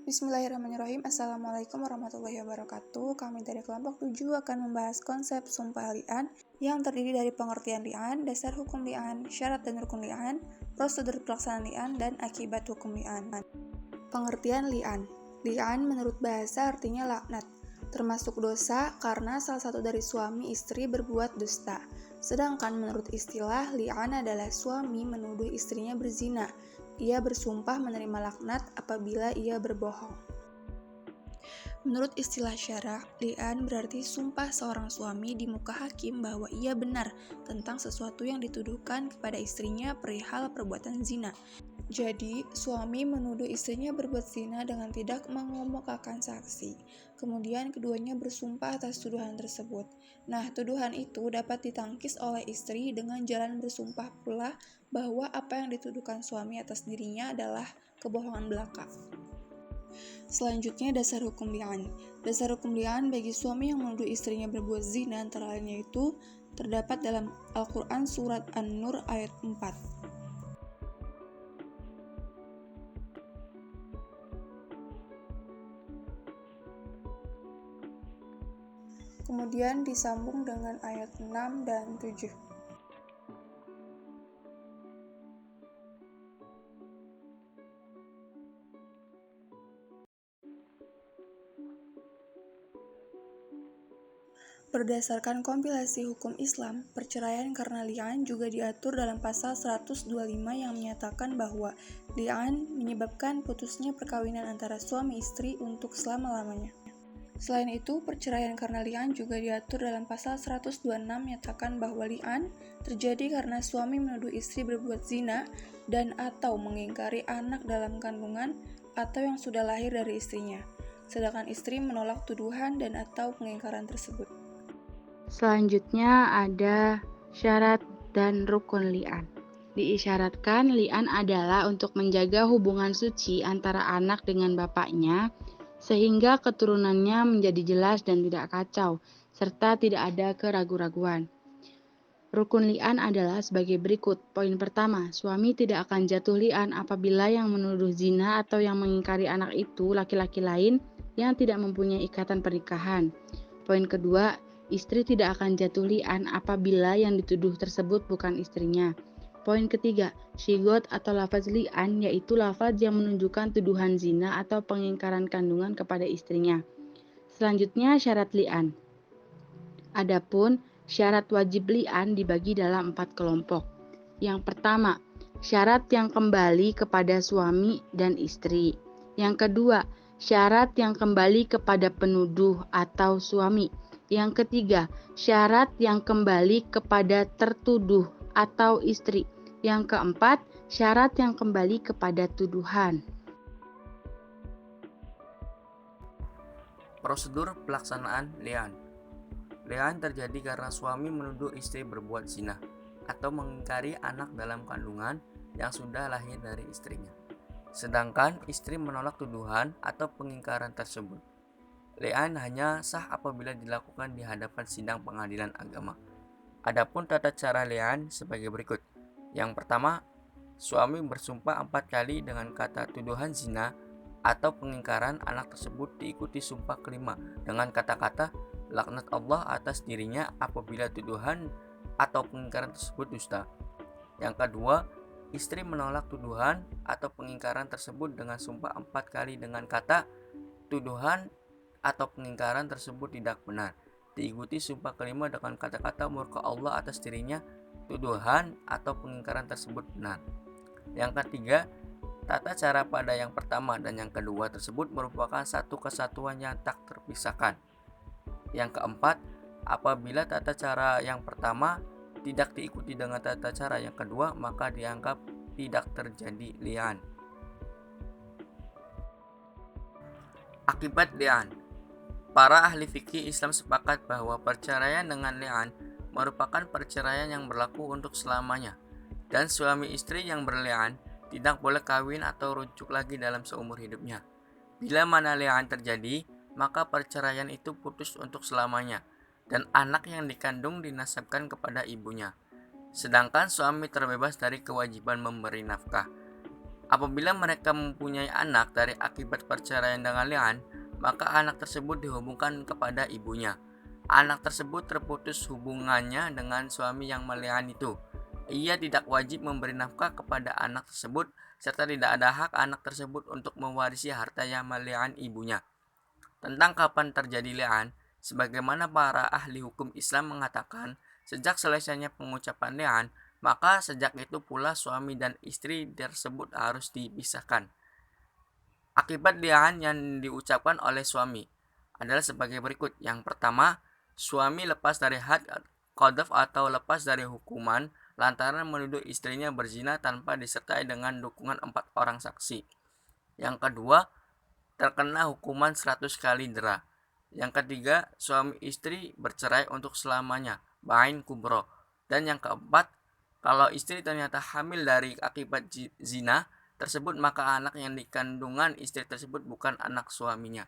Bismillahirrahmanirrahim. Assalamualaikum warahmatullahi wabarakatuh. Kami dari kelompok 7 akan membahas konsep sumpah li'an yang terdiri dari pengertian li'an, dasar hukum li'an, syarat dan rukun li'an, prosedur pelaksanaan li'an, dan akibat hukum li'an. Pengertian li'an. Li'an menurut bahasa artinya laknat, termasuk dosa karena salah satu dari suami istri berbuat dusta. Sedangkan menurut istilah, li'an adalah suami menuduh istrinya berzina. Ia bersumpah menerima laknat apabila ia berbohong. Menurut istilah syara, li'an berarti sumpah seorang suami di muka hakim bahwa ia benar tentang sesuatu yang dituduhkan kepada istrinya perihal perbuatan zina. Jadi, suami menuduh istrinya berbuat zina dengan tidak mengemukakan saksi. Kemudian keduanya bersumpah atas tuduhan tersebut. Nah, tuduhan itu dapat ditangkis oleh istri dengan jalan bersumpah pula bahwa apa yang dituduhkan suami atas dirinya adalah kebohongan belaka. Selanjutnya, dasar hukum li'an. Dasar hukum li'an bagi suami yang menuduh istrinya berbuat zina antara lain yaitu terdapat dalam Al-Quran Surat An-Nur ayat 4. Kemudian disambung dengan ayat 6 dan 7. Berdasarkan kompilasi hukum Islam, perceraian karena li'an juga diatur dalam pasal 125 yang menyatakan bahwa li'an menyebabkan putusnya perkawinan antara suami istri untuk selama-lamanya. Selain itu, perceraian karena li'an juga diatur dalam pasal 126 menyatakan bahwa li'an terjadi karena suami menuduh istri berbuat zina dan atau mengingkari anak dalam kandungan atau yang sudah lahir dari istrinya, sedangkan istri menolak tuduhan dan atau pengingkaran tersebut. Selanjutnya ada syarat dan rukun li'an. Diisyaratkan li'an adalah untuk menjaga hubungan suci antara anak dengan bapaknya sehingga keturunannya menjadi jelas dan tidak kacau, serta tidak ada keraguan-raguan. Rukun li'an adalah sebagai berikut. Poin pertama, suami tidak akan jatuh li'an apabila yang menuduh zina atau yang mengingkari anak itu laki-laki lain yang tidak mempunyai ikatan pernikahan. Poin kedua, istri tidak akan jatuh li'an apabila yang dituduh tersebut bukan istrinya. Poin ketiga, syigot atau lafaz li'an yaitu lafaz yang menunjukkan tuduhan zina atau pengingkaran kandungan kepada istrinya. Selanjutnya syarat li'an. Adapun syarat wajib li'an dibagi dalam 4 kelompok. Yang pertama, syarat yang kembali kepada suami dan istri. Yang kedua, syarat yang kembali kepada penuduh atau suami. Yang ketiga, syarat yang kembali kepada tertuduh atau istri. Yang keempat, syarat yang kembali kepada tuduhan. Prosedur pelaksanaan li'an. Li'an terjadi karena suami menuduh istri berbuat zina atau mengingkari anak dalam kandungan yang sudah lahir dari istrinya, sedangkan istri menolak tuduhan atau pengingkaran tersebut. Li'an hanya sah apabila dilakukan di hadapan sidang pengadilan agama. Adapun tata cara li'an sebagai berikut. Yang pertama, suami bersumpah 4 kali dengan kata tuduhan zina atau pengingkaran anak tersebut diikuti sumpah kelima dengan kata-kata laknat Allah atas dirinya apabila tuduhan atau pengingkaran tersebut dusta. Yang kedua, istri menolak tuduhan atau pengingkaran tersebut dengan sumpah 4 kali dengan kata tuduhan atau pengingkaran tersebut tidak benar, diikuti sumpah kelima dengan kata-kata murka Allah atas dirinya tuduhan atau pengingkaran tersebut benar. Yang ketiga, tata cara pada yang pertama dan yang kedua tersebut merupakan satu kesatuan yang tak terpisahkan. Yang keempat, apabila tata cara yang pertama tidak diikuti dengan tata cara yang kedua, maka dianggap tidak terjadi li'an. Akibat li'an. Para ahli fikih Islam sepakat bahwa perceraian dengan li'an merupakan perceraian yang berlaku untuk selamanya, dan suami istri yang berli'an tidak boleh kawin atau rujuk lagi dalam seumur hidupnya. Bila mana li'an terjadi, maka perceraian itu putus untuk selamanya, dan anak yang dikandung dinasabkan kepada ibunya. Sedangkan suami terbebas dari kewajiban memberi nafkah. Apabila mereka mempunyai anak dari akibat perceraian dengan li'an, maka anak tersebut dihubungkan kepada ibunya. Anak tersebut terputus hubungannya dengan suami yang meli'an itu. Ia tidak wajib memberi nafkah kepada anak tersebut, serta tidak ada hak anak tersebut untuk mewarisi harta yang meli'an ibunya. Tentang kapan terjadi li'an, sebagaimana para ahli hukum Islam mengatakan, sejak selesainya pengucapan li'an, maka sejak itu pula suami dan istri tersebut harus dipisahkan. Akibat li'an yang diucapkan oleh suami adalah sebagai berikut. Yang pertama, suami lepas dari had qadhaf atau lepas dari hukuman lantaran menuduh istrinya berzina tanpa disertai dengan dukungan 4 orang saksi. Yang kedua, terkena hukuman 100 kali dera. Yang ketiga, suami istri bercerai untuk selamanya, bain kubro. Dan yang keempat, kalau istri ternyata hamil dari akibat zina tersebut, maka anak yang dikandungan istri tersebut bukan anak suaminya.